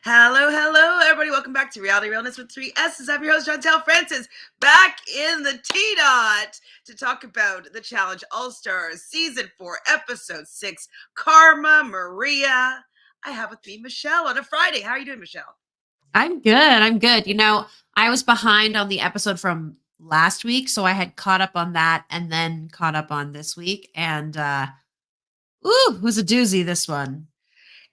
Hello, hello, everybody. Welcome back to Reality Realness with 3 S's. I'm your host, Chantele Francis, back in the T-Dot to talk about the Challenge All-Stars Season 4, Episode 6, Karma Maria. I have with me Michelle on a Friday. How are you doing, Michelle? I'm good. I'm good. I was behind on the episode from last week, so I had caught up on that and then caught up on this week. And it was a doozy, this one.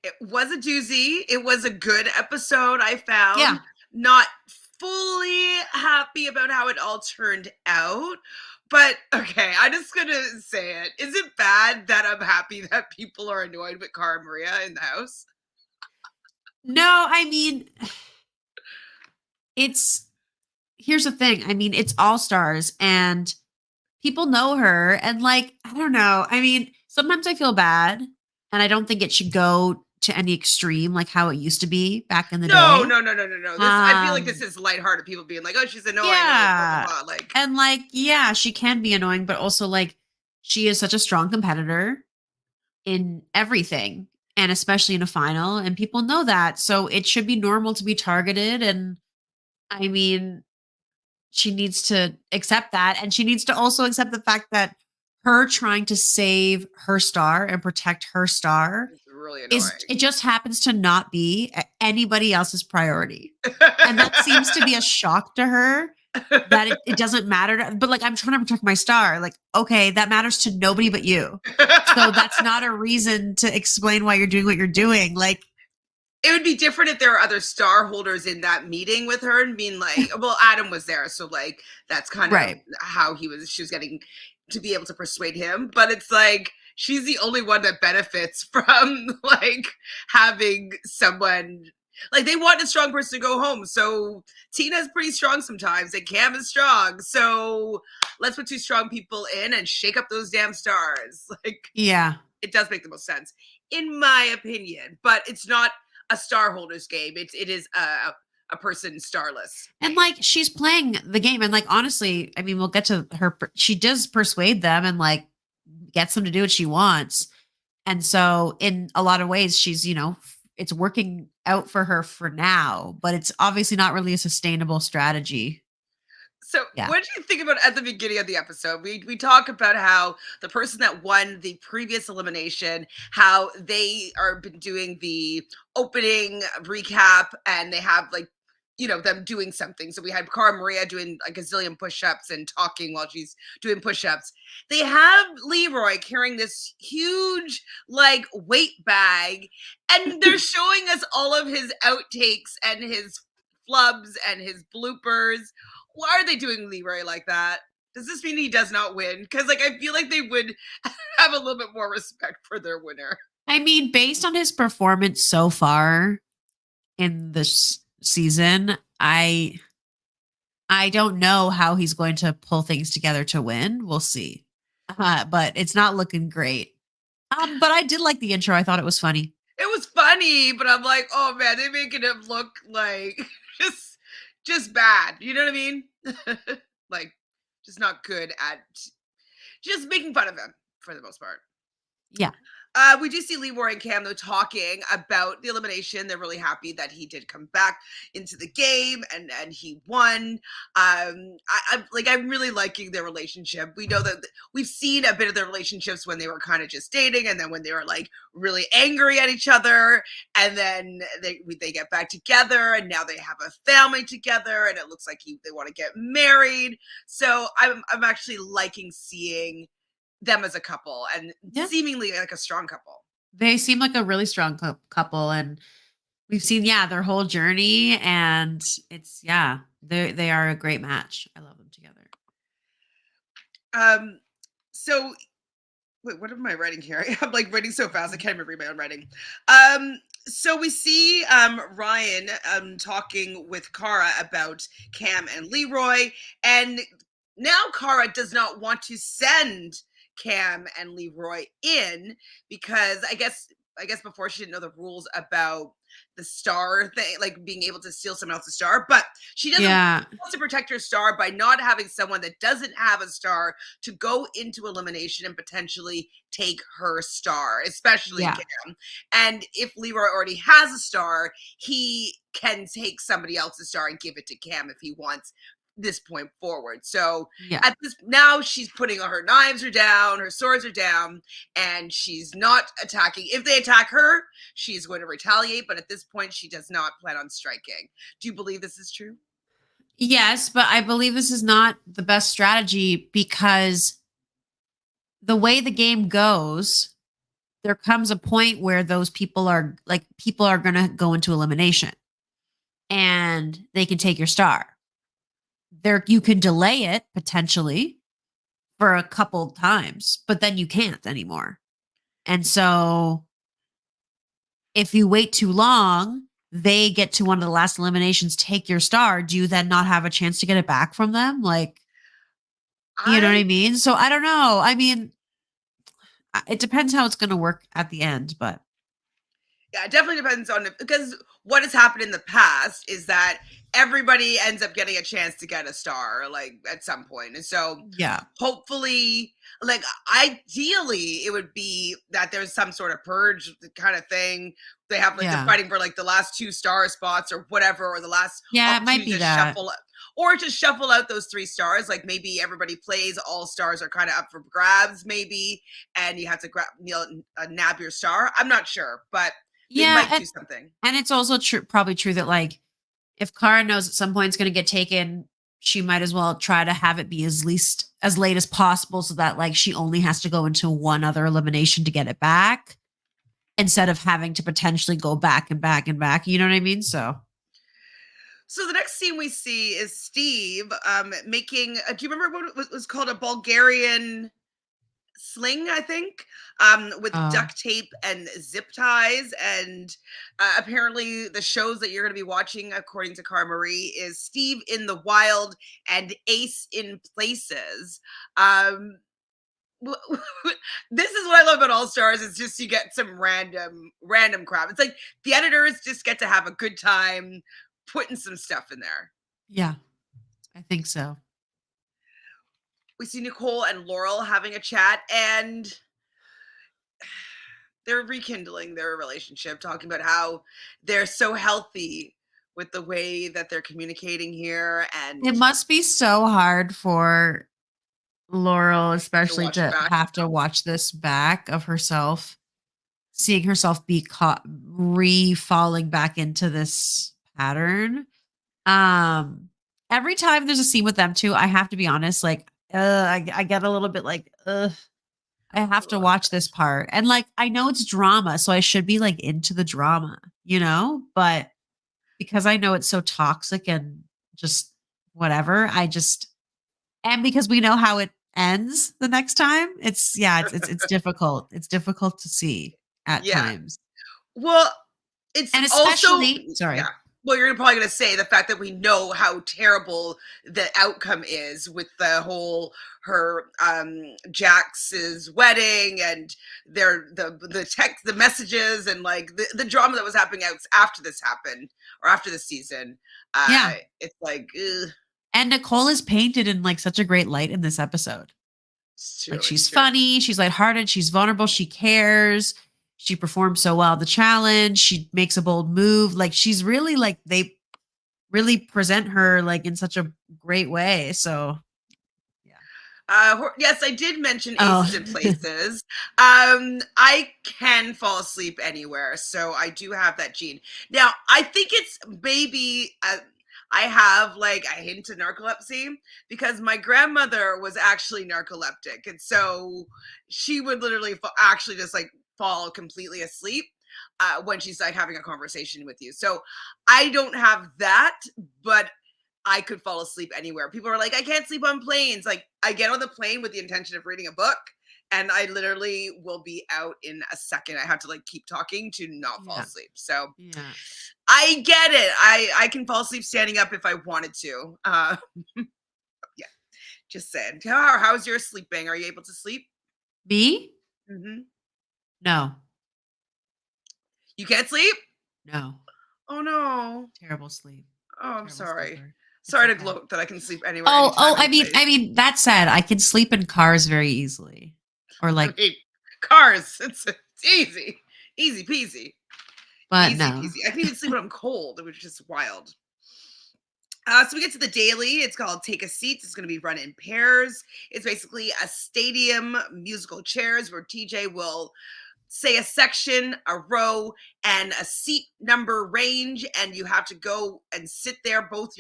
It was a doozy. It was a good episode, I found. Yeah. Not fully happy about how it all turned out. But okay, I'm just gonna say it. Is it bad that I'm happy that people are annoyed with Cara Maria in the house? No, I mean, it's here's the thing. I mean, it's All Stars and people know her. And I don't know. I mean, sometimes I feel bad and I don't think it should go to any extreme like how it used to be back in the No, day. no, no, no, no, no. This I feel like this Um, is lighthearted. People being like, "Oh, she's annoying." Oh, blah blah Yeah. blah. Like, And yeah, she can be annoying, but also she is such a strong competitor in everything and especially in a final and people know that. So it should be normal to be targeted and I mean, she needs to accept that and she needs to also accept the fact that her trying to save her star and protect her star it's really is annoying. it just happens to not be anybody else's priority. And that seems to be a shock to her that it doesn't matter but I'm trying to protect my star. Okay, that matters to nobody but you. So that's not a reason to explain why you're doing what you're doing. It would be different if there were other star holders in that meeting with her and being like, well, Adam was there, so like that's kind of Right. how she was getting to be able to persuade him. But it's like she's the only one that benefits from like having someone like they want a strong person to go home. So Tina's pretty strong sometimes, and Cam is strong. So let's put two strong people in and shake up those damn stars. Like Yeah. it does make the most sense, in my opinion. But it's not a star holders game. It is a person starless. And she's playing the game and honestly, I mean, we'll get to her she does persuade them and gets them to do what she wants. And so in a lot of ways she's, it's working out for her for now, but it's obviously not really a sustainable strategy. So, Yeah. what did you think about at the beginning of the episode? We talk about how the person that won the previous elimination, how they are been doing the opening recap, and they have like them doing something. So we had Cara Maria doing like a zillion push-ups and talking while she's doing push-ups. They have Leroy carrying this huge like weight bag, and they're showing us all of his outtakes and his flubs and his bloopers. Why are they doing Leroy like that? Does this mean he does not win? Because I feel like they would have a little bit more respect for their winner. I mean, based on his performance so far in this season, I don't know how he's going to pull things together to win. We'll see. But it's not looking great. But I did like the intro. I thought it was funny. It was funny, but I'm like, oh man, they're making him look like just just bad. You know what I mean? Like just not good at just making fun of him for the most part. Yeah. We do see Leroy and Cam though talking about the elimination. They're really happy that he did come back into the game and he won. I'm really liking their relationship. We know that we've seen a bit of their relationships when they were kind of just dating, and then when they were like really angry at each other, and then they get back together, and now they have a family together, and it looks like they want to get married. So I'm actually liking seeing them as a couple and Yeah. seemingly like a strong couple. They seem like a really strong couple. And we've seen, yeah, their whole journey. And it's, yeah, they are a great match. I love them together. Um, so wait, what am I writing here? I'm like writing so fast I can't even read my own writing. So we see Ryan talking with Cara about Cam and Leroy, and now Cara does not want to send Cam and Leroy in because I guess I guess before she didn't know the rules about the star thing, like being able to steal someone else's star, but she doesn't Yeah. wants to protect her star by not having someone that doesn't have a star to go into elimination and potentially take her star, especially Yeah. Cam. And if Leroy already has a star, he can take somebody else's star and give it to Cam if he wants this point forward. So Yeah. at this now she's putting her knives are down, her swords are down, and she's not attacking. If they attack her, she's going to retaliate, but at this point she does not plan on striking. Do you believe this is true? Yes, but I believe this is not the best strategy because the way the game goes, there comes a point where those people are going to go into elimination and they can take your star. There you can delay it potentially for a couple times, but then you can't anymore. And so if you wait too long, they get to one of the last eliminations, take your star. Do you then not have a chance to get it back from them? Like, you know what I I mean? So I don't know. I mean, it depends how it's going to work at the end, but Yeah, it definitely depends on because what has happened in the past is that everybody ends up getting a chance to get a star like at some point. And so yeah. hopefully like ideally it would be that there's some sort of purge kind of thing. They have like they're Yeah. fighting for like the last two star spots or whatever, or the last Yeah, it might opportunity be to that. shuffle or just shuffle out those three stars. Like maybe everybody plays, all stars are kind of up for grabs, maybe, and you have to grab, nab your star. I'm not sure, but they Yeah, might do something. and it's also true, probably true that like if Cara knows at some point it's going to get taken, she might as well try to have it be as late as possible so that like she only has to go into one other elimination to get it back instead of having to potentially go back and back and back. You know what I mean? So So the next scene we see is Steve making. Do you remember what it was called? A Bulgarian sling, I think, with oh duct tape and zip ties. And apparently, the shows that you're going to be watching, according to Cara Marie, is Steve in the Wild and Ace in Places. Um, this is what I love about All Stars. It's just you get some random crap. It's like the editors just get to have a good time putting some stuff in there. yeah, I think so. We see Nicole and Laurel having a chat, and they're rekindling their relationship, talking about how they're so healthy with the way that they're communicating here It and must be so hard for Laurel, to especially watch it to back. have to watch this back of herself, seeing herself be caught re-falling back into this pattern. Um, every time there's a scene with them two, I have to be honest, like, I get a little bit like, I have to watch this part. And like, I know it's drama, so I should be like into the drama, you know? But because I know it's so toxic and just whatever, and because we know how it ends the next time, it's difficult. It's difficult to see at Yeah. times. Well, it's And also especially, yeah. sorry. Well, you're probably going to say the fact that we know how terrible the outcome is with the whole her Jax's wedding and the text, the messages, and like the drama that was happening out after this happened or after the season. Yeah. It's like ugh, And Nicole is painted in like such a great light in this episode. it's Like true. It's she's true. funny, she's lighthearted, she's vulnerable, she cares. She performs so well at the challenge. She makes a bold move. Like she's really like they really present her like in such a great way. So yeah. Yes, I did mention Oh Aces in Places. I can fall asleep anywhere, so I do have that gene. Now, I think it's maybe I have like a hint of narcolepsy because my grandmother was actually narcoleptic, and so she would literally actually just like fall completely asleep when she's like having a conversation with you. So I don't have that, but I could fall asleep anywhere. People are like, I can't sleep on planes. Like, I get on the plane with the intention of reading a book, and I literally will be out in a second. I have to like keep talking to not fall yeah. asleep. So Yeah. I get it. I can fall asleep standing up if I wanted to. Yeah, just saying. How's your sleeping? Are you able to sleep? Me? Hmm. No. You can't sleep? No. Oh no. Terrible sleep. Oh, I'm Terrible sorry. sleeper. It's Sorry to okay. gloat that I can sleep anywhere, Oh, anytime, I any mean place. I mean, that said, I can sleep in cars very easily. Or I like mean, cars, it's easy. Easy peasy. but Easy no. peasy. I can even sleep when I'm cold, which is just wild. So we get to the daily. It's called Take a Seat. It's going to be run in pairs. It's basically a stadium musical chairs where TJ will say a section, a row, and a seat number range, and you have to go and sit there. Both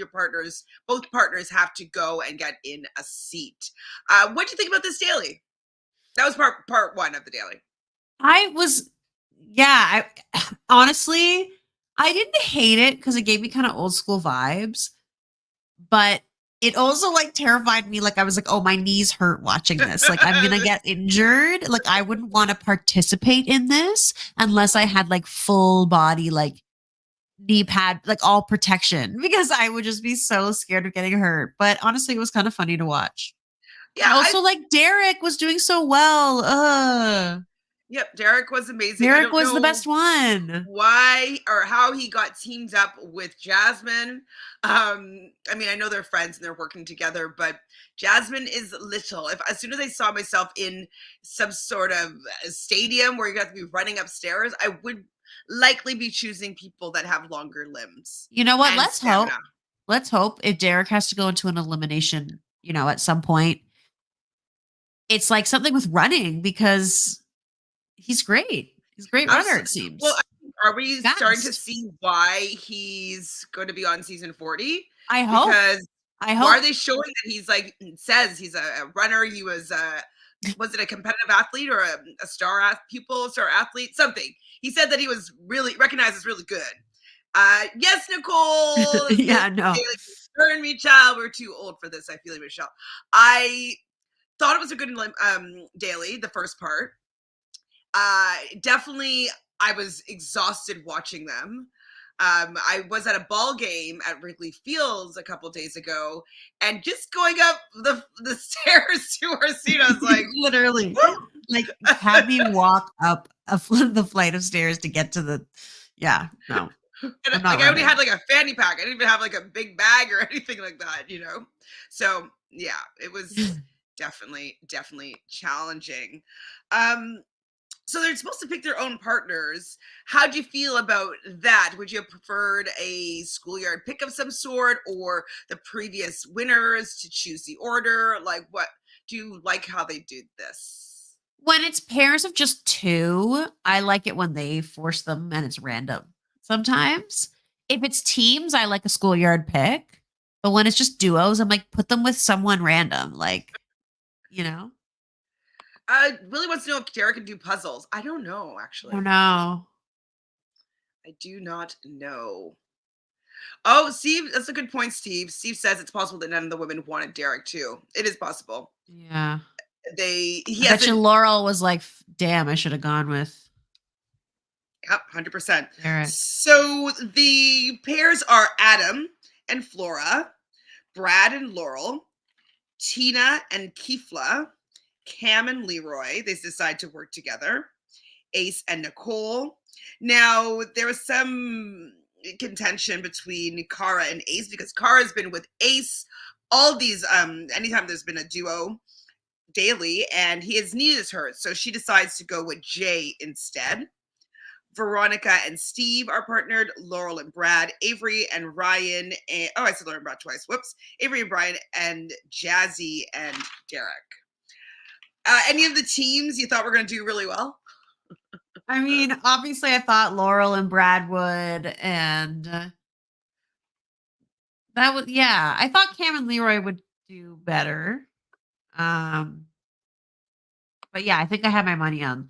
partners have to go and get in a seat. What do you think about this daily? That was part one of the daily. I was yeah, honestly, I didn't hate it because it gave me kind of old school vibes, but it also like terrified me. Like I was like, oh, my knees hurt watching this. Like I'm gonna get injured. Like I wouldn't want to participate in this unless I had like full body like knee pad, like all protection, because I would just be so scared of getting hurt. But honestly, it was kind of funny to watch. Yeah, And also like Derek was doing so well. yep, Derek was amazing. I Derek don't was the know best one. why or how he got teamed up with Jasmine. I mean, I know they're friends and they're working together, but Jasmine is little. If as soon as I saw myself in some sort of stadium where you have to be running upstairs, I would likely be choosing people that have longer limbs You know what? and Let's stamina. hope. Let's hope if Derek has to go into an elimination, at some point, it's like something with running because he's great. He's a great runner, it Well, seems. are we starting to Fast. see why he's going to be on season 40? I hope. Because I why are hope. they showing that he's like says he's a runner? He was it a competitive athlete or a pupil, star athlete, something? He said that he was really recognized as really good. Yes, Nicole, this Yeah, no. daily concern me, child. We're too old for this. I feel like Michelle. I thought it was a good daily, the first part. Definitely, I was exhausted watching them. I was at a ball game at Wrigley Fields a couple days ago, and just going up the stairs to our seat, I was like, Literally. Like have me walk up the flight of stairs to get to the yeah, no. and I'm not like I only had running. like a fanny pack. I didn't even have like a big bag or anything like that. So yeah, it was definitely challenging. Um, So they're supposed to pick their own partners. How'd you feel about that? Would you have preferred a schoolyard pick of some sort or the previous winners to choose the order? Like, what do you like how they did this? When it's pairs of just two, I like it when they force them and it's random. Sometimes, if it's teams, I like a schoolyard pick. But when it's just duos, I'm like, put them with someone random. Like, you know? Willie wants to know if Derek can do puzzles. I don't know, I don't actually. know. I do not know. Oh, Steve, that's a good point, Steve. Steve says it's possible that none of the women wanted Derek too. It is possible. Yeah. He I bet you hasn't. Laurel was like, damn, I should have gone with Yep, 100%. Derek. So the pairs are Adam and Flora, Brad and Laurel, Tina and Kifla, Cam and Leroy. They decide to work together. Ace and Nicole. Now, there was some contention between Cara and Ace because Cara's been with Ace all these anytime there's been a duo daily, and his knee is hurt, so she decides to go with Jay instead. Veronica and Steve are partnered. Laurel and Brad, Avery and Ryan, and I said Laurel and Brad twice. Whoops. Avery and Brian and Jazzy and Derek. Any of the teams you thought were going to do really well? I mean, obviously, I thought Laurel and Brad would, and that would, yeah, I thought Cam and Leroy would do better. Um, but yeah, I think I had my money on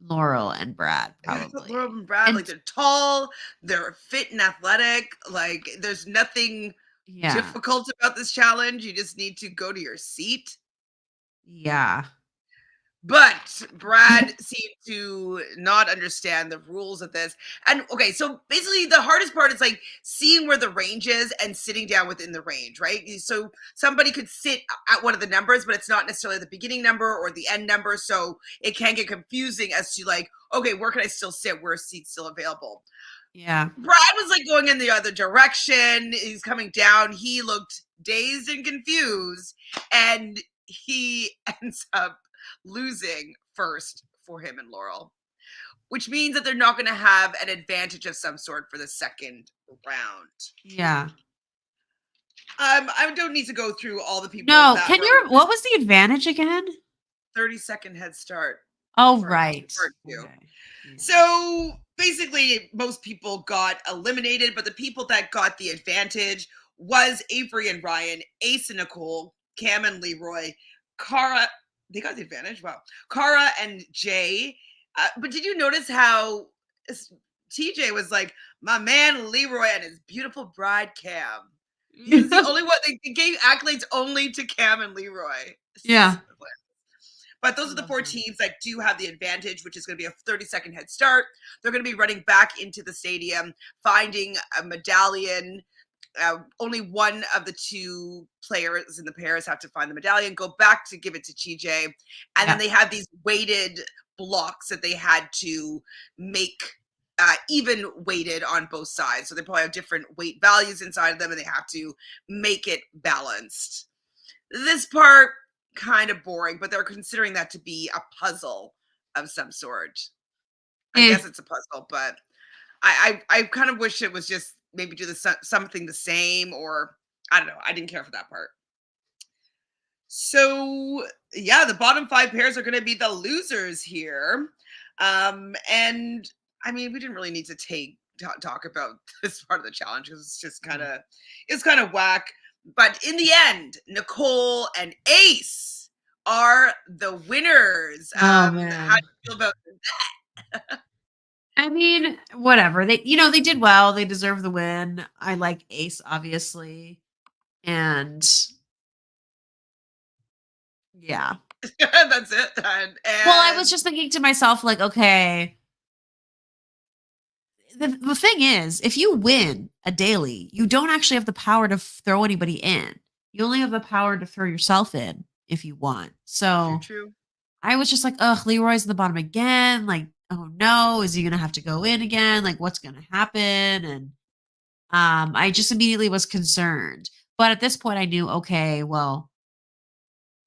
Laurel and Brad I thought Laurel probably. and Brad, And like they're tall, they're fit and athletic. Like there's nothing yeah, difficult about this challenge. You just need to go to your seat. yeah. But Brad seemed to not understand the rules of this. And okay, so basically the hardest part is like seeing where the range is and sitting down within the range, right? So somebody could sit at one of the numbers, but it's not necessarily the beginning number or the end number. So it can get confusing as to like, okay, where can I still sit? Where is seat still available? Yeah. Brad was like going in the other direction. He's coming down. He looked dazed and confused. And he ends up losing first for him and Laurel, which means that they're not going to have an advantage of some sort for the second round. Yeah. I don't need to go through all the people No, that can you what was the advantage again? 30-second head start. Oh, right. Part two. Okay. Yeah. So basically, most people got eliminated, but the people that got the advantage was Avery and Ryan, Ace and Nicole, Cam and Leroy, Cara. They got the advantage. Wow. Cara and Jay. But did you notice how TJ was like, my man Leroy and his beautiful bride Cam? He's the only one. They gave accolades only to Cam and Leroy. Yeah. But those are the four teams that do have the advantage, which is going to be a 30-second head start. They're going to be running back into the stadium, finding a medallion. Only one of the two players in the pairs have to find the medallion, go back to give it to TJ. And then they have these weighted blocks that they had to make even weighted on both sides. So they probably have different weight values inside of them, and they have to make it balanced. This part, kind of boring, but they're considering that to be a puzzle of some sort. I guess it's a puzzle, but I kind of wish it was just maybe do something the same, or I don't know. I didn't care for that part. So yeah, the bottom 5 pairs are going to be the losers here. And I mean, we didn't really need to talk about this part of the challenge because it's just kind of whack. But in the end, Nicole and Ace are the winners. Oh, man. How do you feel about that? I mean, whatever. They did well. They deserve the win. I like Ace, obviously. And yeah. That's it. Well, I was just thinking to myself, like, okay, the thing is, if you win a daily, you don't actually have the power to throw anybody in. You only have the power to throw yourself in if you want. So true. I was just like, ugh, Leroy's in the bottom again. Like, oh no, is he gonna have to go in again? Like, what's gonna happen? And I just immediately was concerned. But at this point I knew, okay, well,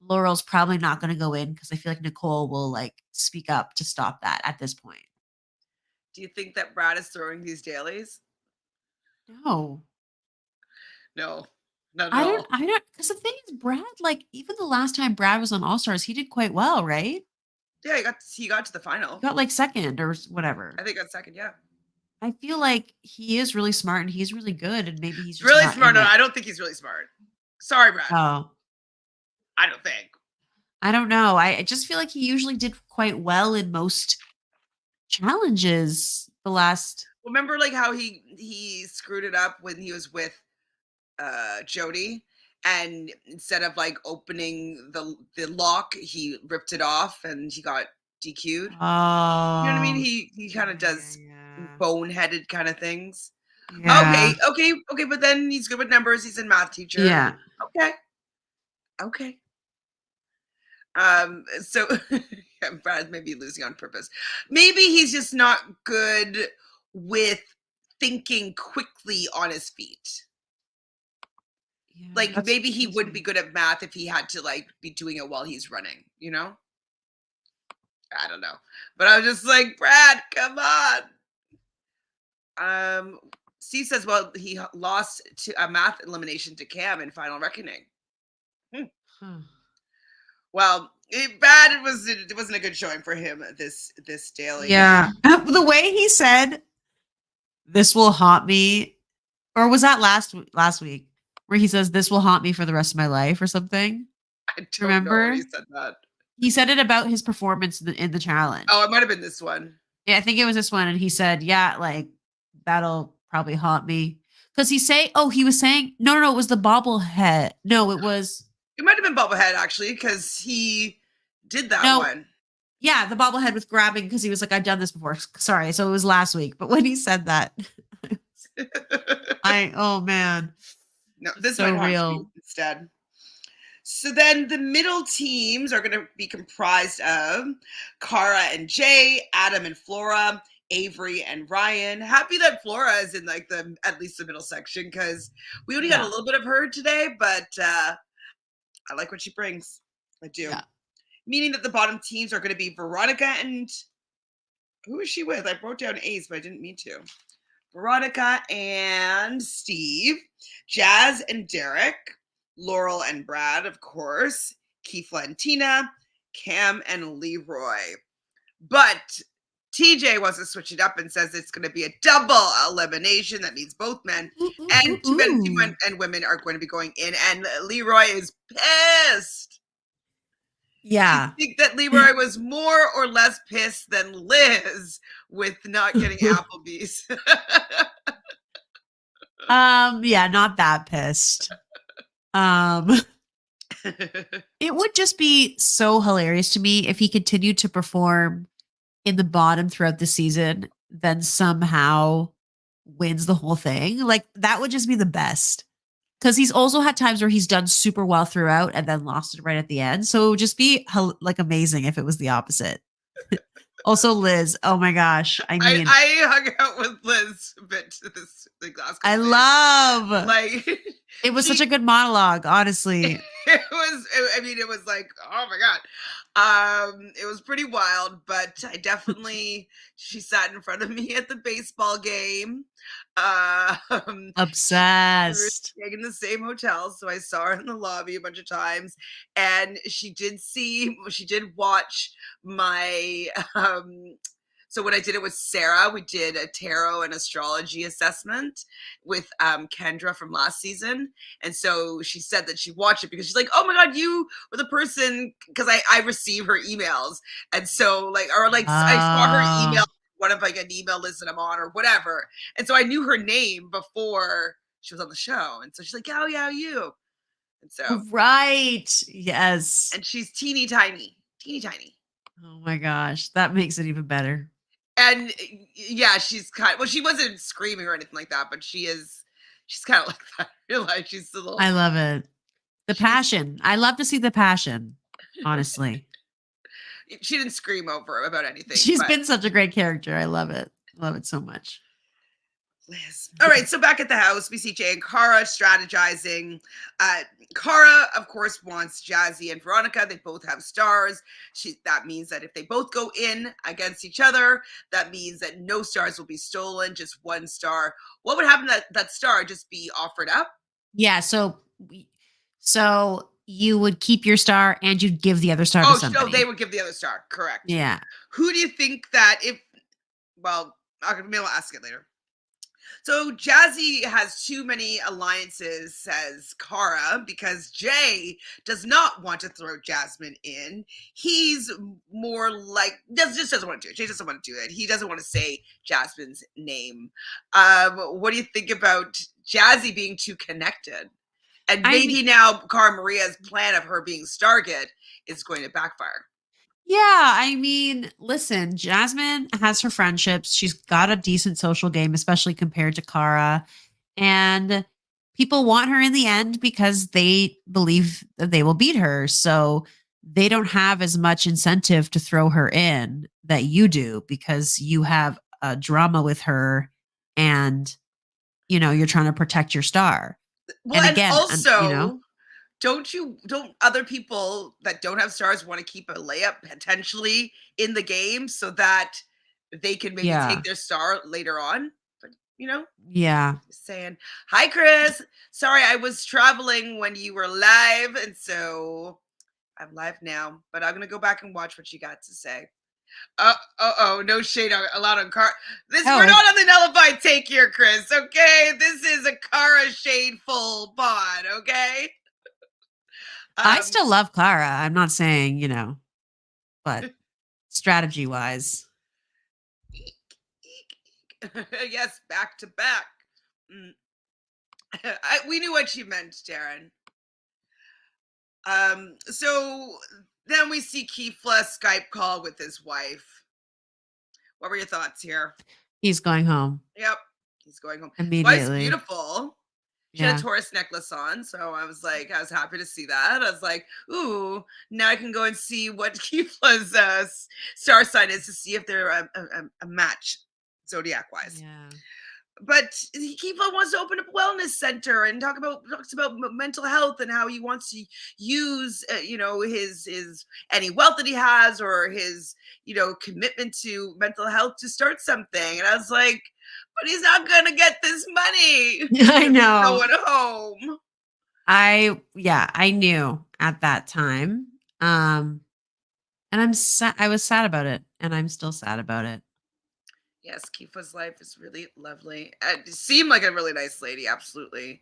Laurel's probably not gonna go in because I feel like Nicole will like speak up to stop that at this point. Do you think that Brad is throwing these dailies? No. No, not at I all. don't I don't because the thing is Brad, like, even the last time Brad was on All Stars, he did quite well, right? Yeah, he got to the final. He got like second or whatever. I think got second. Yeah, I feel like he is really smart and he's really good, and maybe he's just really not smart. in No, it. I don't think he's really smart. Sorry, Brad. Oh, I don't think. I don't know. I just feel like he usually did quite well in most challenges. The last, Remember, like how he screwed it up when he was with Jody, and instead of like opening the lock, he ripped it off and he got DQ'd. You know what I mean? oh, He kind of does yeah. boneheaded kind of things. Yeah. Okay, but then he's good with numbers. He's a math teacher. Yeah. Okay. So yeah, Brad may be losing on purpose. Maybe he's just not good with thinking quickly on his feet. Yeah, Like that's maybe he wouldn't be crazy. good at math if he had to like be doing it while he's running, you know? I don't know. But I was just like, Brad, come on. Steve says, well, he lost to a math elimination to Cam in Final Reckoning. Huh. Well, it wasn't a good showing for him this daily. Yeah. The way he said, "This will haunt me," or was that last week, where he says, "This will haunt me for the rest of my life," or something? I don't know Remember? when he said that. He said it about his performance in the challenge. Oh, it might have been this one. Yeah, I think it was this one, and he said, "Yeah, like that'll probably haunt me." Because he was saying, no, it was the bobblehead. No, it was It might have been Bubblehead actually, because he did that no, one. Yeah, the bobblehead with grabbing because he was like, I've done this before. Sorry. So it was last week. But when he said that, oh man, No, just this so might haunt you real. instead. So then the middle teams are going to be comprised of Cara and Jay, Adam and Flora, Avery and Ryan. Happy that Flora is in like the at least the middle section because we only got a Yeah. little bit of her today, but I like what she brings. I do. Yeah. Meaning that the bottom teams are going to be Veronica and who is she with? I wrote down Ace, but I didn't mean to. Veronica and Steve, Jazz and Derek, Laurel and Brad, of course, Keefla and Tina, Cam and Leroy. But TJ wants to switch it up and says it's going to be a double elimination. That means both men Ooh, ooh, and ooh, two men ooh. and women are going to be going in. And Leroy is pissed. Do you Yeah. think that Leroy was more or less pissed than Liz with not getting Applebee's? Yeah, not that pissed. Um, it would just be so hilarious to me if he continued to perform in the bottom throughout the season, then somehow wins the whole thing. Like that would just be the best. Because he's also had times where he's done super well throughout and then lost it right at the end. So it would just be like amazing if it was the opposite. Also, Liz. Oh my gosh. I mean, I hung out with Liz a bit this the last I couple days. love Like it was such she a good monologue, honestly. it was I mean it was like oh my god it was pretty wild, but I definitely she sat in front of me at the baseball game. um we were Obsessed. staying in the same hotel, so I saw her in the lobby a bunch of times, and she did watch my so when I did it with Sarah, we did a tarot and astrology assessment with Kendra from last season. And so she said that she watched it because she's like, oh my God, you were the person, because I receive her emails. And so like, or like I saw her email, Ah, one of like an email list that I'm on or whatever. And so I knew her name before she was on the show. And so she's like, oh yeah, you. And so, right. Yes. and she's teeny tiny, teeny tiny. Oh my gosh. That makes it even better. And yeah, she's kind well, she wasn't screaming or anything like that, but she's kind of like that. I realize she's a little I love it. The she's passion. I love to see the passion, honestly. she didn't scream over about anything, She's but been such a great character. I love it. Love it so much. Liz. All right, so back at the house, we see Jay and Cara strategizing. Cara, of course, wants Jazzy and Veronica. They both have stars. That means that if they both go in against each other, that means that no stars will be stolen, just one star. What would happen to that star just be offered up? Yeah, so you would keep your star and you'd give the other star to Oh, they somebody. would give the other star. Correct. Yeah. Who do you think that if, well, maybe I'll ask it later. So Jazzy has too many alliances, says Cara, because Jay does not want to throw Jasmine in. He's more like just doesn't want to do it. Jay doesn't want to do it. He doesn't want to say Jasmine's name. What do you think about Jazzy being too connected? And I mean, maybe now Cara Maria's plan of her being Stargate is going to backfire. yeah, I mean, listen, Jasmine has her friendships. She's got a decent social game, especially compared to Cara. And people want her in the end because they believe that they will beat her. So they don't have as much incentive to throw her in that you do because you have a drama with her and you're trying to protect your star. Well, And and again, also, don't other people that don't have stars want to keep a layup potentially in the game so that they can maybe yeah. take their star later on? But Yeah. just saying. Hi, Chris. Sorry, I was traveling when you were live, and so I'm live now. But I'm gonna go back and watch what you got to say. No shade allowed on Cara. We're Oh, not on the nullified take here, Chris. Okay, this is a Cara shade full pod. Okay. I Um, still love Clara. I'm not saying, but strategy wise. eek, yes, back to back. Mm. We knew what she meant, Darren. So Then we see Keefla Skype call with his wife. What were your thoughts here? He's going home Yep, he's going home. His wife's immediately. beautiful. She had a Yeah. Taurus necklace on, so I was happy to see that. I was like, ooh, now I can go and see what Keefla's star sign is to see if they're a match zodiac wise. Yeah. But Keefa wants to open up a wellness center and talks about mental health and how he wants to use his any wealth that he has or his commitment to mental health to start something. And I was like, but he's not gonna get this money I if he's know. going home. I knew at that time. And I was sad about it, and I'm still sad about it. Yes, Kifa's life is really lovely. And seemed like a really nice lady, absolutely.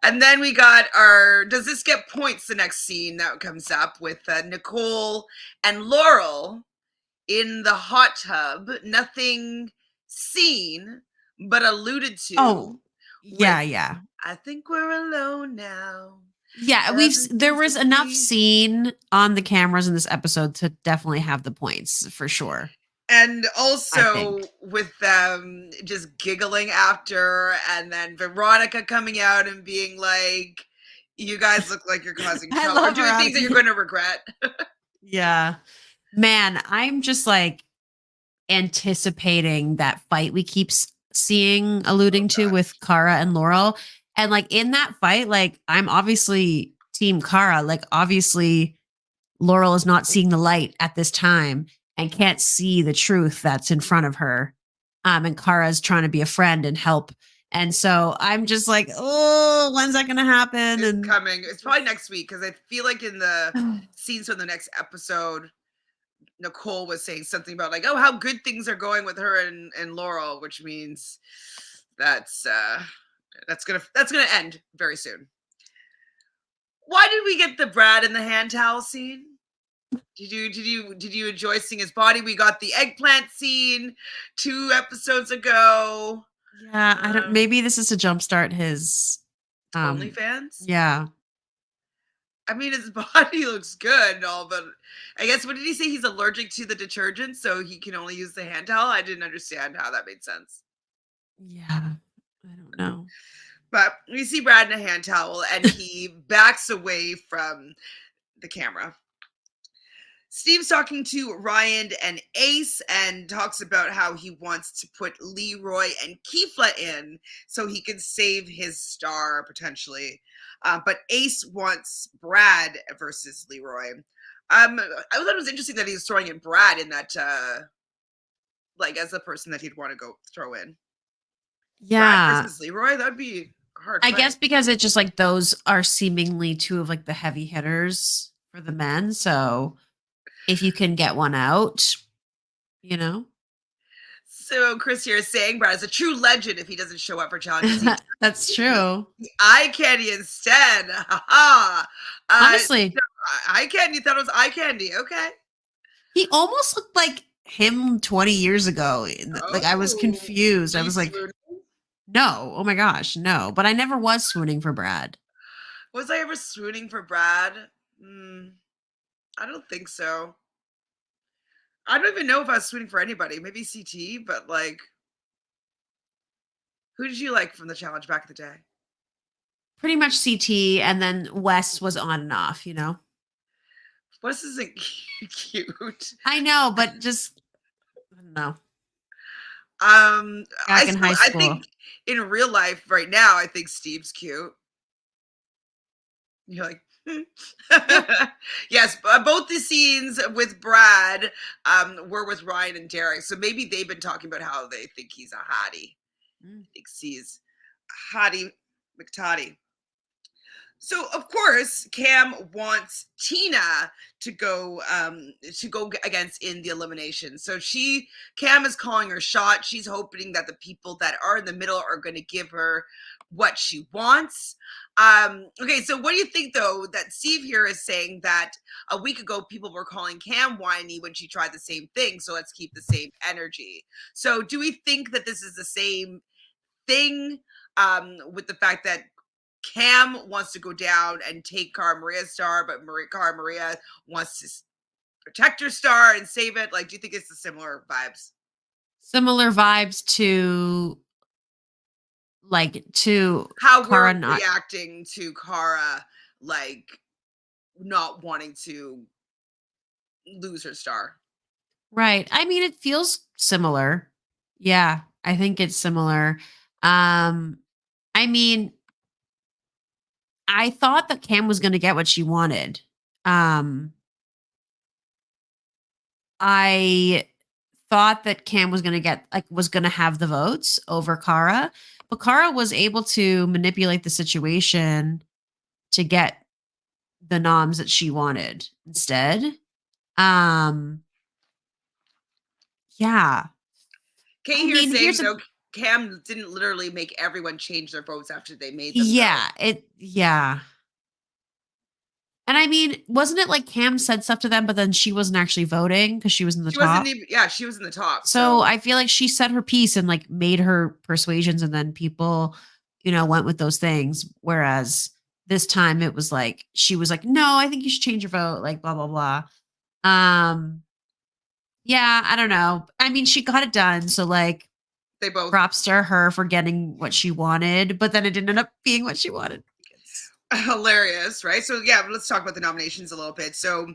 And then we got our does this get points the next scene that comes up with Nicole and Laurel in the hot tub. Nothing seen, but alluded to Oh, with yeah. I think we're alone now. Yeah, Doesn't there seem was to enough be. scene on the cameras in this episode to definitely have the points for sure, And I also think. with them just giggling after, and then Veronica coming out and being like, you guys look like you're causing I trouble or love doing things that you're Veronica. going to regret. Yeah. Man, I'm just like anticipating that fight we keep seeing Oh, alluding to God. with Cara and Laurel. And like in that fight, like I'm obviously team Cara. Like obviously Laurel is not seeing the light at this time and can't see the truth that's in front of her. And Kara's trying to be a friend and help. And so I'm just like, oh, when's that going to happen? It's And coming. It's probably next week because I feel like in the scenes from the next episode, Nicole was saying something about like, oh, how good things are going with her and Laurel, which means that's that's gonna end very soon. Why did we get the Brad in the hand towel scene? Did you enjoy seeing his body? We got the eggplant scene 2 episodes ago. yeah, I don't, Um, maybe this is to jumpstart his, um, OnlyFans. yeah. I mean, his body looks good and all, but I guess what did he say? He's allergic to the detergent, so he can only use the hand towel. I didn't understand how that made sense. Yeah. I don't know. But we see Brad in a hand towel, and he backs away from the camera. Steve's talking to Ryan and Ace and talks about how he wants to put Leroy and Keefla in so he can save his star potentially. But Ace wants Brad versus Leroy. I thought it was interesting that he was throwing in Brad in that, like, as the person that he'd want to go throw in. Brad Yeah. versus Leroy, that'd be a hard I fight. guess because it's just like those are seemingly two of like the heavy hitters for the men. So if you can get one out, you know, So Chris here is saying Brad is a true legend if he doesn't show up for challenges. He that's true. the eye candy instead. Ha ha. Honestly, No, eye candy. Thought it was eye candy. Okay. he almost looked like him 20 years ago. Like I was Oh, confused. were I you was like, swooning? no, oh my gosh, no. But I never was swooning for Brad. Was I ever swooning for Brad? I don't think so. I don't even know if I was swooning for anybody. Maybe CT, but like, who did you like from the challenge back in the day? Pretty much CT, and then Wes was on and off, you know. Wes isn't cute. I know, but just I don't know. Back in high I school. think in real life right now, I think Steve's cute. You're like, "Hmm." Yeah. Yes, both the scenes with Brad were with Ryan and Derek. So maybe they've been talking about how they think he's a hottie. Mm. Thinks he's a hottie McTottie. So of course, Cam wants Tina to go against in the elimination. So Cam is calling her shot. She's hoping that the people that are in the middle are going to give her what she wants. Okay, so what do you think though that Steve here is saying that a week ago people were calling Cam whiny when she tried the same thing, so let's keep the same energy. So do we think that this is the same thing with the fact that Cam wants to go down and take Cara Maria's star, but Cara Maria wants to protect her star and save it. Like, do you think it's the similar vibes? Similar vibes to How we're Cara not reacting to Cara, like, not wanting to lose her star. right. I mean, it feels similar. Yeah, I think it's similar. Um, I mean, I thought that Cam was gonna get what she wanted. Um, I thought that Cam was gonna get was gonna have the votes over Cara, but Cara was able to manipulate the situation to get the noms that she wanted instead. Um, yeah. Okay, I here mean, saying here's a though, Cam didn't literally make everyone change their votes after they made them, though. yeah. And I mean, wasn't it like Cam said stuff to them, but then she wasn't actually voting because she was in the She wasn't top? even, yeah, she was in the top. So So I feel like she said her piece and like made her persuasions, and then people, went with those things. Whereas this time it was like she was like, "No, I think you should change your vote." Like blah blah blah. Um, yeah, I don't know. I mean, she got it done, so like they both props to her for getting what she wanted, but then it didn't end up being what she wanted. hilarious, right? So yeah, let's talk about the nominations a little bit. So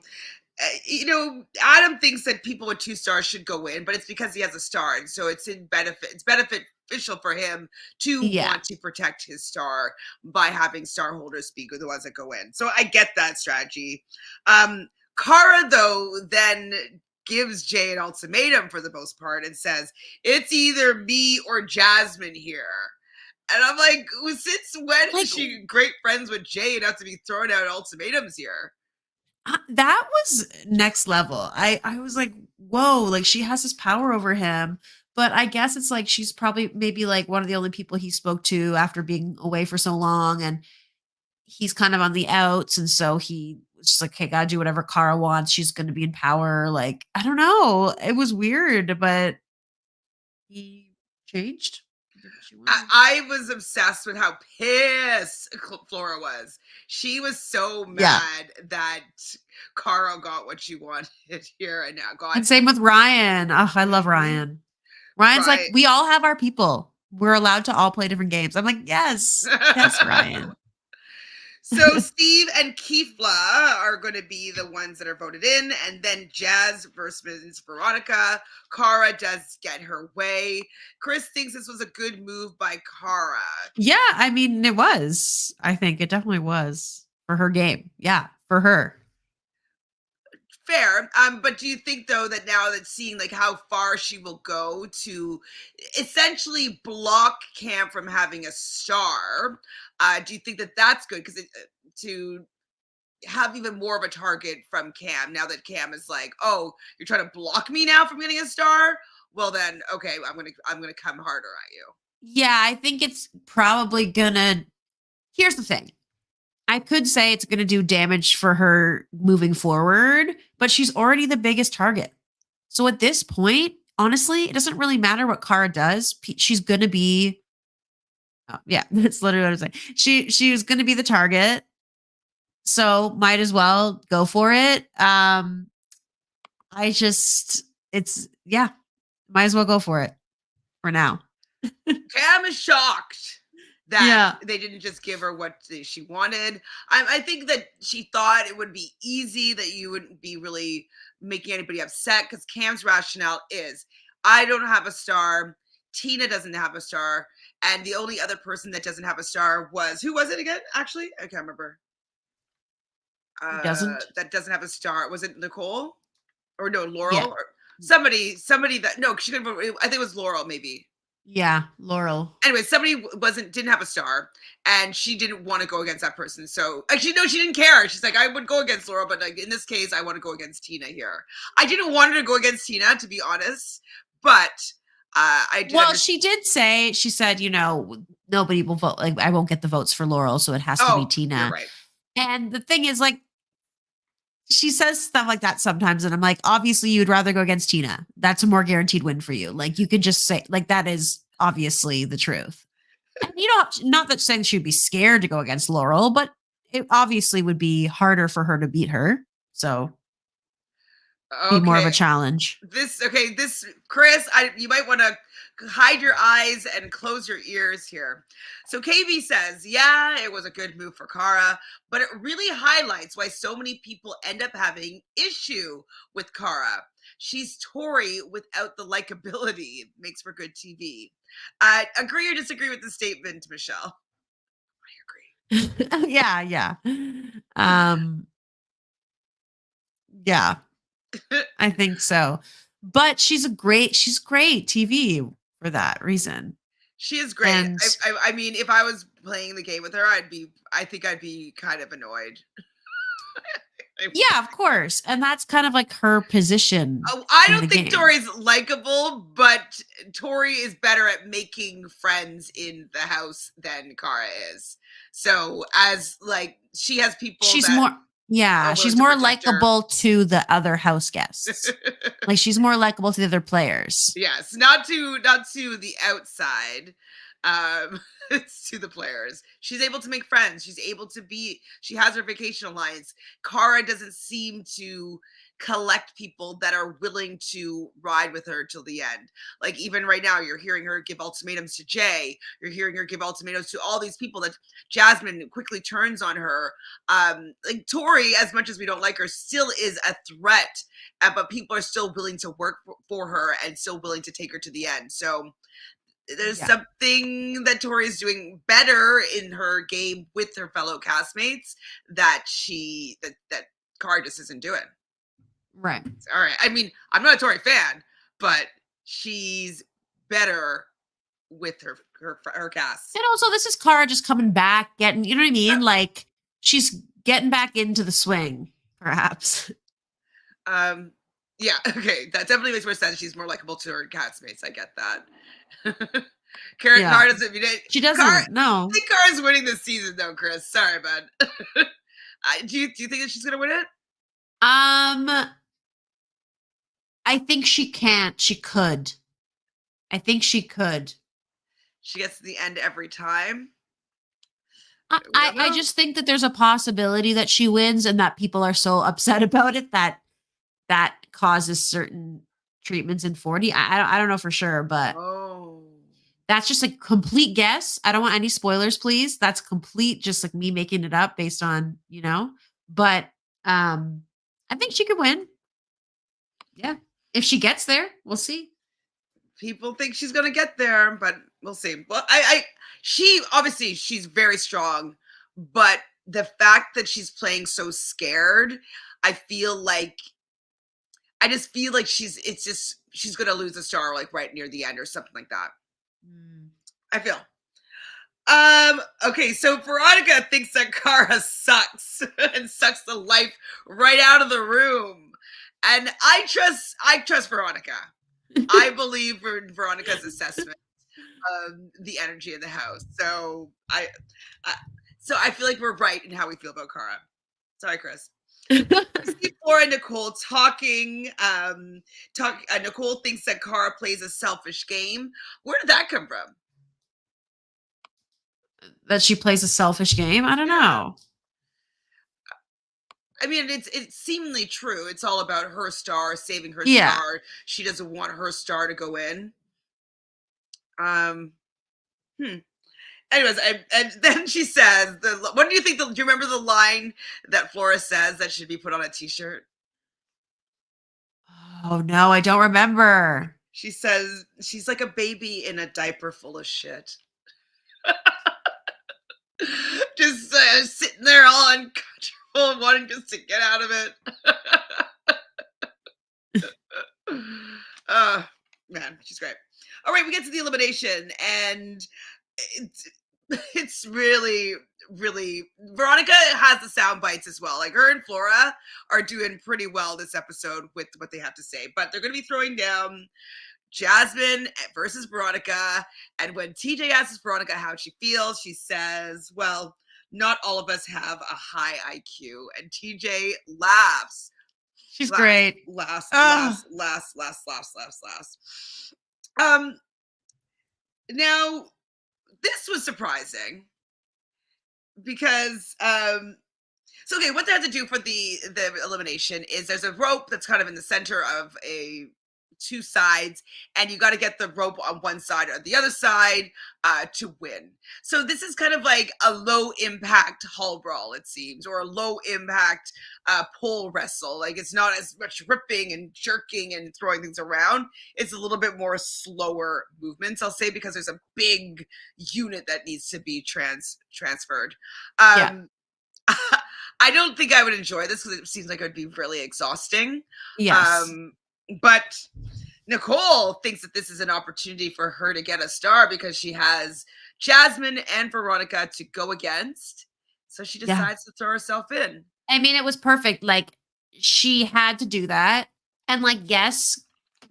Adam thinks that people with 2 stars should go in, but it's because he has a star, and so it's beneficial for him to Yeah. want to protect his star by having star holders be the ones that go in. So I get that strategy. Cara, though, then gives Jay an ultimatum for the most part and says, it's either me or Jasmine here. And I'm like, since when is she great friends with Jay enough to be throwing out ultimatums here? That was next level. I was like, whoa, like she has this power over him. But I guess it's like she's probably maybe like one of the only people he spoke to after being away for so long, and he's kind of on the outs, and so he was just like, "Okay, gotta do whatever Cara wants. She's going to be in power." Like I don't know, it was weird, but he changed. He did what she wanted. I was obsessed with how pissed Flora was. She was so Yeah, mad that Cara got what she wanted here and now got. and same with Ryan. Oh, I love Ryan. Ryan's like, Right. we all have our people. We're allowed to all play different games. I'm like, yes, yes, Ryan. So Steve and Kifla are going to be the ones that are voted in, and then Jazz versus Veronica. Cara does get her way. Chris thinks this was a good move by Cara. Yeah, I mean, it was. I think it definitely was for her game. Yeah, for her. Fair. But do you think though that now that seeing like how far she will go to essentially block Cam from having a star, do you think that that's good? Because to have even more of a target from Cam now that Cam is like, oh, you're trying to block me now from getting a star. Well then, okay, I'm gonna come harder at you. Yeah, I think it's probably gonna. Here's the thing. I could say it's gonna do damage for her moving forward, but she's already the biggest target. So at this point, honestly, it doesn't really matter what Cara does. She's gonna be. Oh, yeah, that's literally what I'm saying. She was gonna be the target, so might as well go for it. I just it's yeah, might as well go for it for now. Cam is shocked that Yeah. they didn't just give her what she wanted. I think that she thought it would be easy, that you wouldn't be really making anybody upset, because Cam's rationale is, I don't have a star, Tina doesn't have a star, and the only other person that doesn't have a star was, who was it again? Actually, I can't remember. Who doesn't? That doesn't have a star. Was it Nicole? Or no, Yeah. Laurel? Or somebody that, no, she could, I think it was Laurel maybe. Yeah, Laurel. Anyway, somebody didn't have a star, and she didn't want to go against that person. So actually, no, she didn't care. She's like, I would go against Laura, but like in this case, I want to go against Tina here. I didn't want her to go against Tina, to be honest, but I did. Well, she did say, she said, nobody will vote. Like, I won't get the votes for Laurel, so it has to be Tina. You're right. And the thing is, like, she says stuff like that sometimes, and I'm like, obviously, you'd rather go against Tina. That's a more guaranteed win for you. Like, you can just say, like, that is obviously the truth. And not that saying she'd be scared to go against Laurel, but it obviously would be harder for her to beat her. So be more of Okay. a challenge. This Chris, you might want to hide your eyes and close your ears here. So KB says, yeah, it was a good move for Cara, but it really highlights why so many people end up having issue with Cara. She's Tory without the likability. It makes for good TV. Agree or disagree with the statement, Michelle? I agree. Yeah. Yeah, I think so. But she's great TV for that reason. She is great. And I mean, if I was playing the game with her, I think I'd be kind of annoyed. yeah, of course. And that's kind of like her position Oh, I in the don't think game. Tori's likable, but Tori is better at making friends in the house than Cara is. So as like she has people She's that more are willing she's to more protect her. likable to the other house guests. Like she's more likable to the other players. Yes, not to the outside. It's to the players. She's able to make friends. She has her vacation alliance. Cara doesn't seem to collect people that are willing to ride with her till the end. Like even right now, you're hearing her give ultimatums to Jay. You're hearing her give ultimatums to all these people that Jasmine quickly turns on her. Like Tori, as much as we don't like her, still is a threat, but people are still willing to work for her and still willing to take her to the end. So there's something that Tori is doing better in her game with her fellow castmates that that Cara just isn't doing. Right. All right. I mean, I'm not a Tori fan, but she's better with her cast. And also this is Cara just coming back, getting, you know what I mean? Like she's getting back into the swing, perhaps. Yeah, okay. That definitely makes more sense. She's more likable to her castmates. I get that. Cara doesn't mean it. She doesn't. No. I think Cara's winning this season though, Chris. Sorry, bud. Do you think that she's gonna win it? I think she can't. She could. I think she could. She gets to the end every time. I just think that there's a possibility that she wins and that people are so upset about it that causes certain treatments in 40. I don't know for sure, but that's just a complete guess. I don't want any spoilers, please. That's complete, just like me making it up based on, but I think she could win. Yeah. If she gets there, we'll see. People think she's gonna get there, but we'll see. Well, she's very strong, but the fact that she's playing so scared, I just feel like she's gonna lose a star like right near the end or something like that. I feel. Okay, so Veronica thinks that Cara sucks and sucks the life right out of the room. And I trust Veronica. I believe in Veronica's assessment of the energy in the house. So I feel like we're right in how we feel about Cara. Sorry, Chris. Flora and Nicole talking. Nicole thinks that Cara plays a selfish game. Where did that come from? That she plays a selfish game? I don't know. I mean, it's seemingly true. It's all about her star, saving her star. She doesn't want her star to go in. Anyways, and then she says, "What do you think? Do you remember the line that Flora says that should be put on a T-shirt?" Oh no, I don't remember. She says she's like a baby in a diaper full of shit. Just sitting there all uncomfortable, wanting just to get out of it. Man, she's great. All right, we get to the elimination, and it's really, really. Veronica has the sound bites as well. Like her and Flora are doing pretty well this episode with what they have to say, but they're going to be throwing down Jasmine versus Veronica. And when TJ asks Veronica how she feels, she says, well, not all of us have a high IQ. And TJ laughs. She's great. Laughs. Now, this was surprising because so okay, what they have to do for the elimination is there's a rope that's kind of in the center of a two sides, and you got to get the rope on one side or the other side to win. So this is kind of like a low impact hall brawl, it seems, or a low impact pole wrestle. Like it's not as much ripping and jerking and throwing things around. It's a little bit more slower movements, I'll say, because there's a big unit that needs to be transferred. Yeah. Um, I don't think I would enjoy this because it seems like it would be really exhausting. Yes. Um, but Nicole thinks that this is an opportunity for her to get a star because she has Jasmine and Veronica to go against. So she Yeah. decides to throw herself in. I mean, it was perfect. Like, she had to do that. And, like, yes,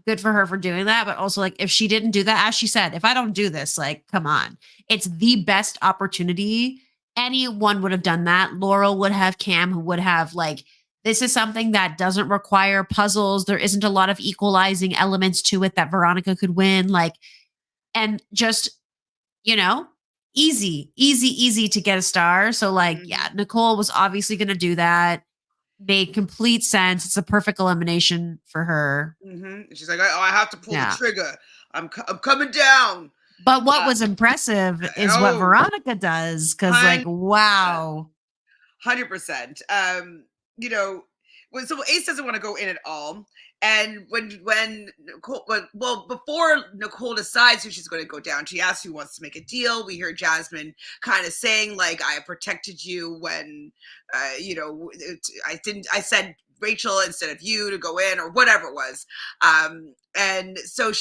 good for her for doing that. But also, like, if she didn't do that, as she said, if I don't do this, like, come on. It's the best opportunity. Anyone would have done that. Laurel would have, Cam would have. Like, this is something that doesn't require puzzles. There isn't a lot of equalizing elements to it that Veronica could win. Like, and just, you know, easy to get a star. So, like, yeah, Mm-hmm. Nicole was obviously going to do that. Made complete sense. It's a perfect elimination for her. Mm-hmm. And she's like, oh, I have to pull the Yeah. trigger. I'm coming down. But what Uh, was impressive is what oh, Veronica does. Cause, like, 100%. wow. 100%. You know, so Ace doesn't want to go in at all. And when Nicole, well, before Nicole decides who she's going to go down, she asks who wants to make a deal. We hear Jasmine kind of saying like, "I protected you when, I said Rachel instead of you to go in or whatever it was." And so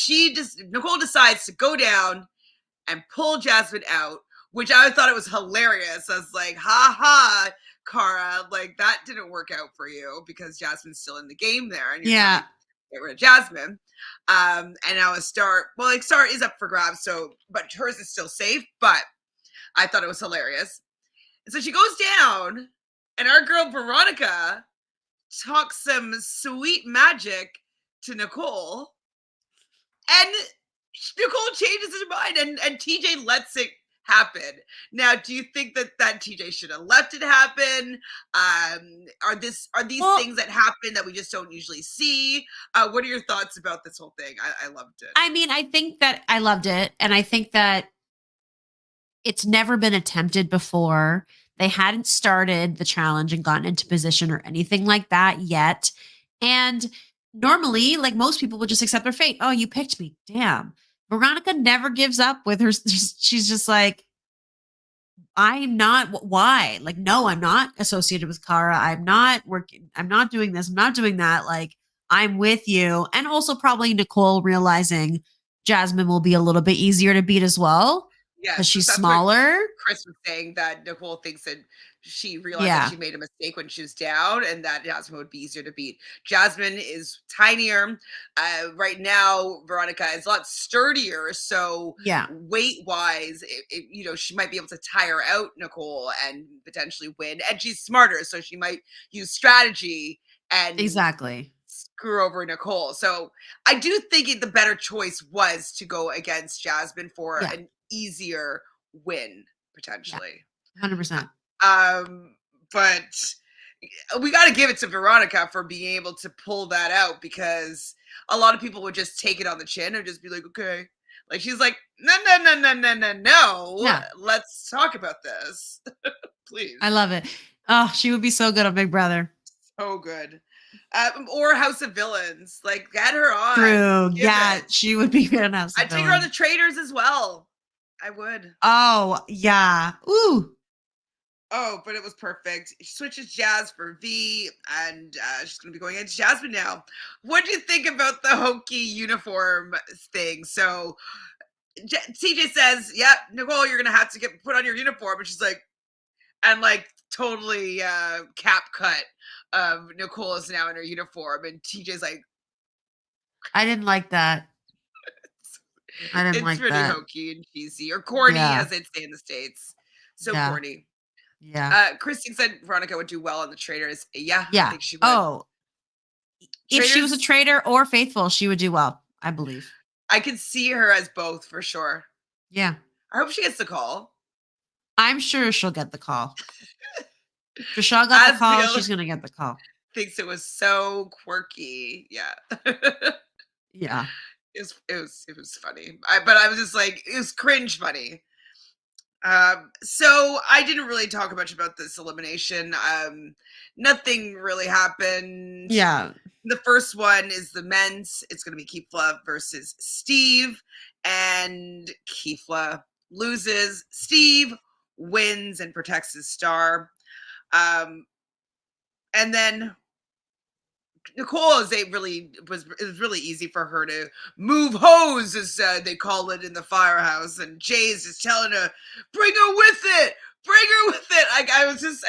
Nicole decides to go down and pull Jasmine out, which I thought it was hilarious. I was like, ha ha, Cara, like that didn't work out for you because Jasmine's still in the game there and you're trying Yeah. to get rid of Jasmine. And now Star is up for grabs, so but hers is still safe, but I thought it was hilarious. And so she goes down, and our girl Veronica talks some sweet magic to Nicole, and Nicole changes her mind, and TJ lets it happen. Now, do you think that TJ should have let it happen? Are these Well, things that happen that we just don't usually see? What are your thoughts about this whole thing? I loved it. I mean, I think that I loved it. And I think that it's never been attempted before. They hadn't started the challenge and gotten into position or anything like that yet. And normally, like most people would just accept their fate. Oh, you picked me. Damn. Veronica never gives up with her. She's just like, I'm not, why? Like, no, I'm not associated with Cara. I'm not working. I'm not doing this. I'm not doing that. Like, I'm with you. And also probably Nicole realizing Jasmine will be a little bit easier to beat as well because Yes, she's that's what smaller. Chris was saying, that Nicole thinks that she realized that Yeah. she made a mistake when she was down and that Jasmine would be easier to beat. Jasmine is tinier. Right now, Veronica is a lot sturdier. So, Yeah. weight wise, she might be able to tire out Nicole and potentially win. And she's smarter. So, she might use strategy and Exactly. screw over Nicole. So I do think the better choice was to go against Jasmine for Yeah. an easier win Yeah. potentially. 100%. But we got to give it to Veronica for being able to pull that out because a lot of people would just take it on the chin and just be like, okay. Like she's like, no. Yeah. Let's talk about this, please. I love it. Oh, she would be so good on Big Brother. So good. Or House of Villains. Like, get her on. True. Give Yeah. it. She would be good on House of I'd take her on the Villains. Traders as well. I would. Oh, yeah. Ooh. Oh, but it was perfect. She switches Jazz for V, and she's going to be going into Jasmine now. What do you think about the hokey uniform thing? So CJ says, "Yeah, Nicole, you're going to have to get put on your uniform," and she's like, and like totally cap cut. Nicole is now in her uniform, and TJ's like, I didn't like that. I didn't it's like pretty that. hokey and cheesy, or corny, Yeah. as they'd say in the States. So Yeah. corny. Yeah. Christine said Veronica would do well on the Traders. Yeah, I Yeah. think she would. Oh, if she was a Traders, traitor or faithful, she would do well, I believe. I could see her as both for sure. Yeah. I hope she gets the call. I'm sure she'll get the call. Trishelle got the As call. Bill She's gonna get the call. thinks it was so quirky. Yeah. Yeah. It was funny. But I was just like, it was cringe funny. So I didn't really talk much about this elimination. Nothing really happened. Yeah. The first one is the men's. It's going to be Kifla versus Steve, and Kifla loses. Steve wins and protects his star. And then Nicole is it was really easy for her to move hose, as they call it in the firehouse, and Jay's just telling her, bring her with it, I just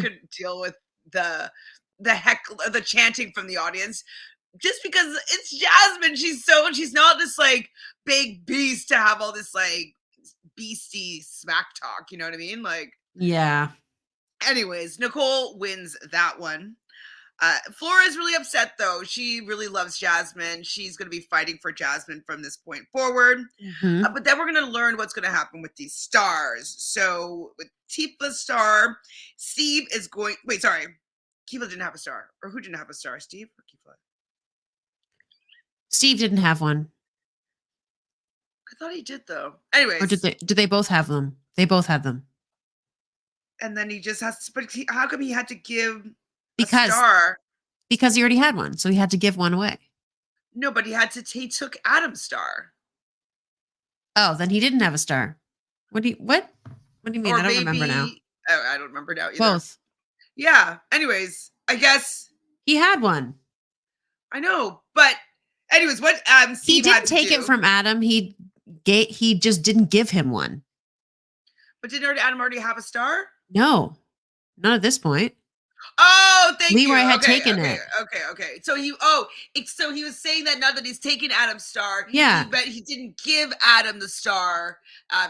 couldn't deal with the the chanting from the audience, just because it's Jasmine. She's not this like big beast to have all this like beastie smack talk, you know what I mean? Like, Yeah. anyways, Nicole wins that one. Flora is really upset, though. She really loves Jasmine. She's going to be fighting for Jasmine from this point forward. Mm-hmm. But then we're going to learn what's going to happen with these stars. So with Tifa's star, Steve is going. Wait, sorry. Kifla didn't have a star. Or who didn't have a star? Steve or Kifla? Steve didn't have one. I thought he did, though. Anyways. Or did they both have them? They both had them. And then he just has to. But how come he had to give a Because star? Because he already had one, so he had to give one away. No, but he took Adam's star. Oh, then he didn't have a star. What do you mean? Or I don't remember now. Oh, I don't remember now either. Both. Yeah. Anyways, I guess he had one. I know, but anyways, what Steve he didn't had to take do, it from Adam. He just didn't give him one. But did Adam already have a star? No, not at this point. Oh, thank you. Leroy had taken it. Okay. So he was saying that now that he's taken Adam's star, Yeah. but he didn't give Adam the star.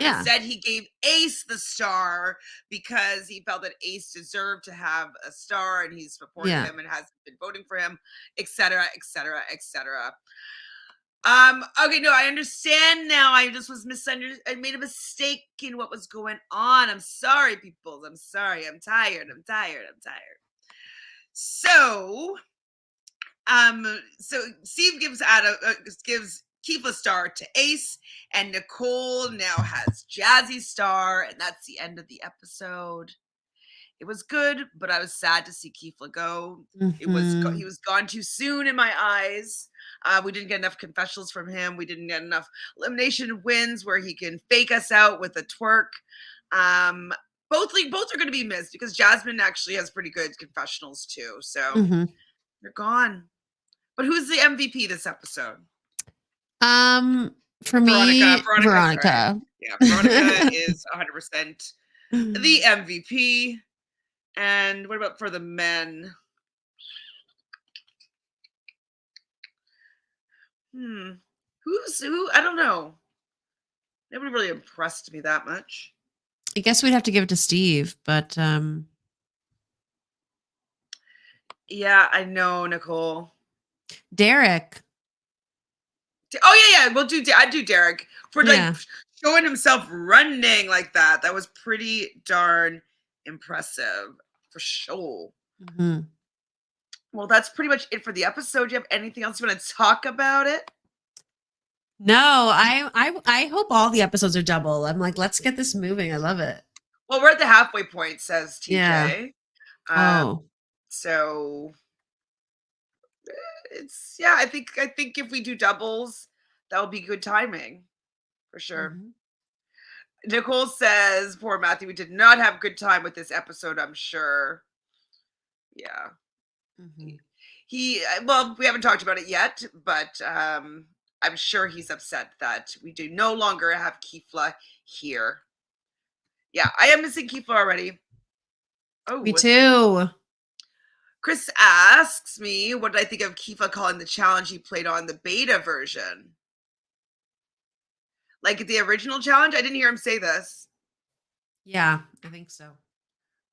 Yeah. Instead, he gave Ace the star because he felt that Ace deserved to have a star, and he's supported him and has been voting for him, etc., etc., etc. Okay, no, I understand now. I just was misunderstood. I made a mistake in what was going on. I'm sorry, people. I'm sorry. I'm tired. So Steve gives Kifla star to Ace, and Nicole now has Jazzy star, and that's the end of the episode. It was good, but I was sad to see Kifla go. Mm-hmm. He was gone too soon in my eyes. We didn't get enough confessionals from him. We didn't get enough elimination wins where he can fake us out with a twerk. Both are going to be missed because Jasmine actually has pretty good confessionals too. So they're gone. But who's the MVP this episode? For me, Veronica. Yeah, Veronica is 100% the MVP. And what about for the men? Who? I don't know. Nobody really impressed me that much. I guess we'd have to give it to Steve, but yeah, I know, Nicole. Derek. Oh yeah, I'd do Derek for like showing himself running like that. That was pretty darn impressive for sure. Mm-hmm. Well, that's pretty much it for the episode. Do you have anything else you want to talk about it? No, I hope all the episodes are double. I'm like, let's get this moving. I love it. Well, we're at the halfway point, says TJ. Yeah. So I think if we do doubles, that will be good timing for sure. Mm-hmm. Nicole says, poor Matthew, we did not have good time with this episode, I'm sure. Yeah. Mm-hmm. We haven't talked about it yet, but I'm sure he's upset that we do no longer have Kifla here. Yeah, I am missing Kifla already. Oh, me too. Chris asks me, what did I think of Kifla calling the challenge he played on the beta version? Like the original challenge? I didn't hear him say this. Yeah, I think so.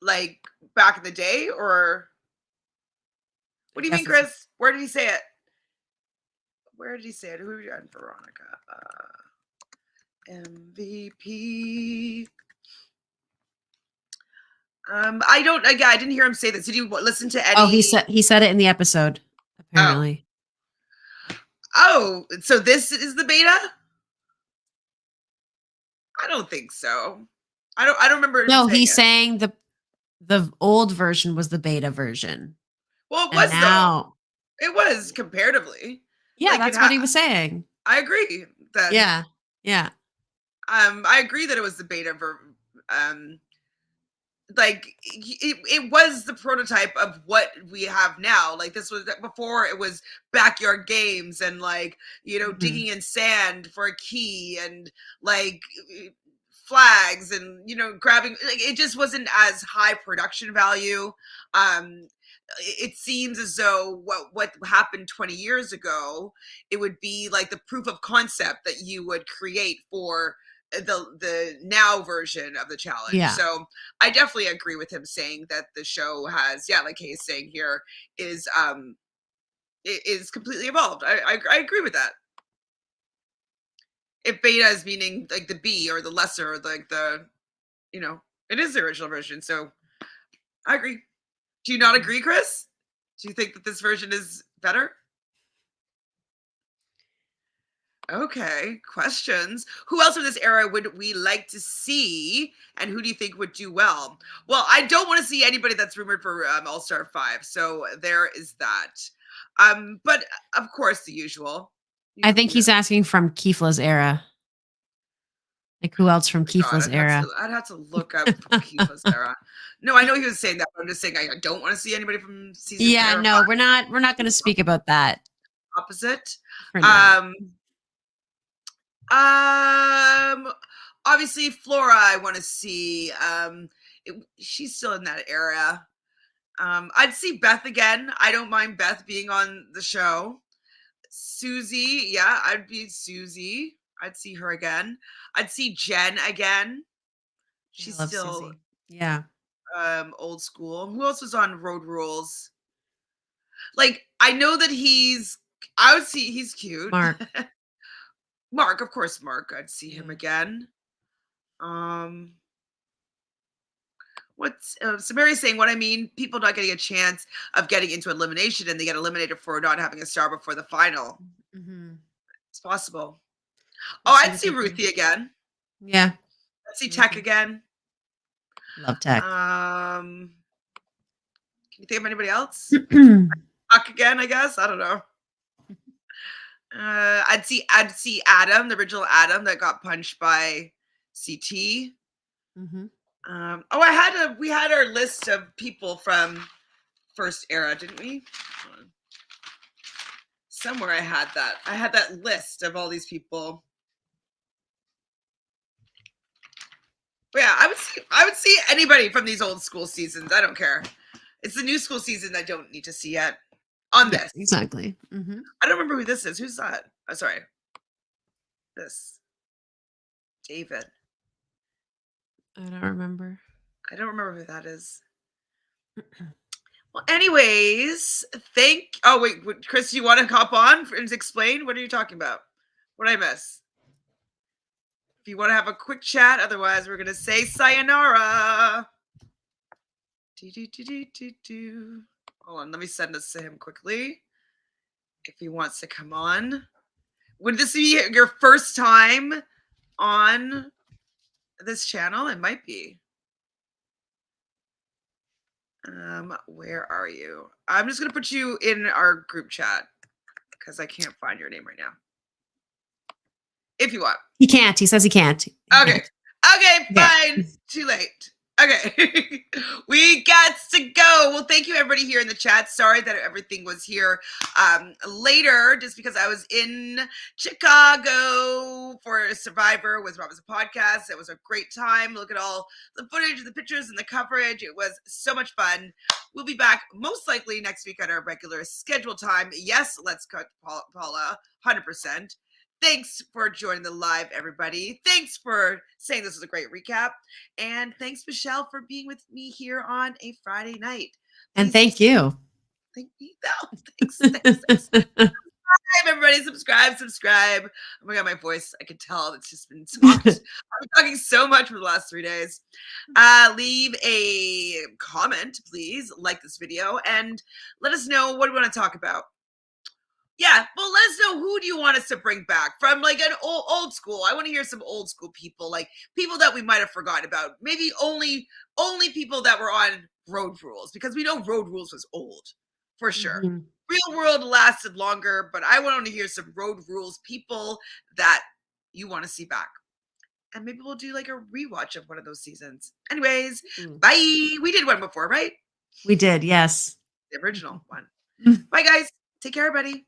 Like back in the day, or what do you mean, Chris? Where did he say it? Who are you on, Veronica? MVP. I don't. Again, I didn't hear him say this. Did you listen to any? Oh, he said it in the episode. Oh, Apparently. oh. So this is the beta. I don't think so. I don't remember him No, saying he's it. saying the old version was the beta version, Well, it and was though. now, It was comparatively. yeah, Like it that's what had. he was saying. I agree. Then Yeah, yeah, I agree that it was the beta um like it was the prototype of what we have now. Like this was before it was backyard games and like hmm digging in sand for a key and like flags and grabbing, like it just wasn't as high production value. It seems as though what happened 20 years ago, it would be like the proof of concept that you would create for the now version of the challenge. yeah. So I definitely agree with him saying that the show has, yeah, like he's saying here, is is completely evolved. I agree with that. If beta is meaning like the B or the lesser, or like the, it is the original version. So I agree. Do you not agree, Chris? Do you think that this version is better? Okay, questions. Who else from this era would we like to see, and who do you think would do well? Well, I don't want to see anybody that's rumored for All Star 5, so there is that. But of course, the usual. I think he's asking from Kifla's era. Like who else from God, Kifla's era? I'd have to look up from Kifa's era. No, I know he was saying that, but I'm just saying I don't want to see anybody from season Yeah, era no, 5 we're not going to speak about that opposite. for now. Um, Um, Obviously Flora, I want to see. She's still in that era. I'd see Beth again. I don't mind Beth being on the show. Susie, yeah, I'd be Susie. I'd see her again. I'd see Jen again. Yeah, I She's love still Susie. Yeah. old school. Who else was on Road Rules? Like I know that I would see he's cute. Mark. Mark, of course, Mark. I'd see him Yeah. again. Um, what's so Mary's saying what I mean, people not getting a chance of getting into elimination and they get eliminated for not having a star before the final. Mm-hmm. It's possible. We'll Oh, see I'd what see they do. Ruthie again. Yeah. I'd see Tech Ruthie. again. Love tech. Can you think of anybody else? Huck again, I guess. I don't know. I'd see Adam, the original Adam that got punched by CT. mm-hmm. We had our list of people from first era, didn't we? Hold on. Somewhere I had that. I had that list of all these people. But yeah, I would see anybody from these old school seasons. I don't care. It's the new school season I don't need to see yet. On Yeah, this. exactly. Mm-hmm. I don't remember who this is. Who's that? Oh, sorry. This. David. I don't remember. I don't remember who that is. Well, anyways, oh wait, Chris, you want to hop on and explain? What are you talking about? What did I miss? If you want to have a quick chat, otherwise we're gonna say sayonara. Hold on, let me send this to him quickly. If he wants to come on. Would this be your first time on this channel? It might be. Where are you? I'm just gonna put you in our group chat because I can't find your name right now. If you want. He can't. He says he can't. He Okay. can't. Okay, fine. Too late. Okay. We got to go. Well, thank you everybody here in the chat. Sorry that everything was here later just because I was in Chicago for Survivor with Robin's podcast. It was a great time. Look at all the footage, the pictures, and the coverage. It was so much fun. We'll be back most likely next week at our regular schedule time. Yes, let's cut Paula 100%. Thanks for joining the live, everybody. Thanks for saying this was a great recap. And thanks, Michelle, for being with me here on a Friday night. And thank you. Thank you. No, thanks. Everybody subscribe. Oh my god, my voice, I can tell it's just been talked. I've been talking so much for the last 3 days. Leave a comment, please, like this video, and let us know what we want to talk about. Yeah, well, let us know, who do you want us to bring back from like an old school. I want to hear some old school people, like people that we might have forgotten about. Maybe only people that were on Road Rules, because we know Road Rules was old for sure. Mhm. Real World lasted longer, but I want to hear some Road Rules people that you want to see back. And maybe we'll do like a rewatch of one of those seasons. Anyways, Mm. bye. We did one before, right? We did, yes. The original one. Bye, guys. Take care, everybody.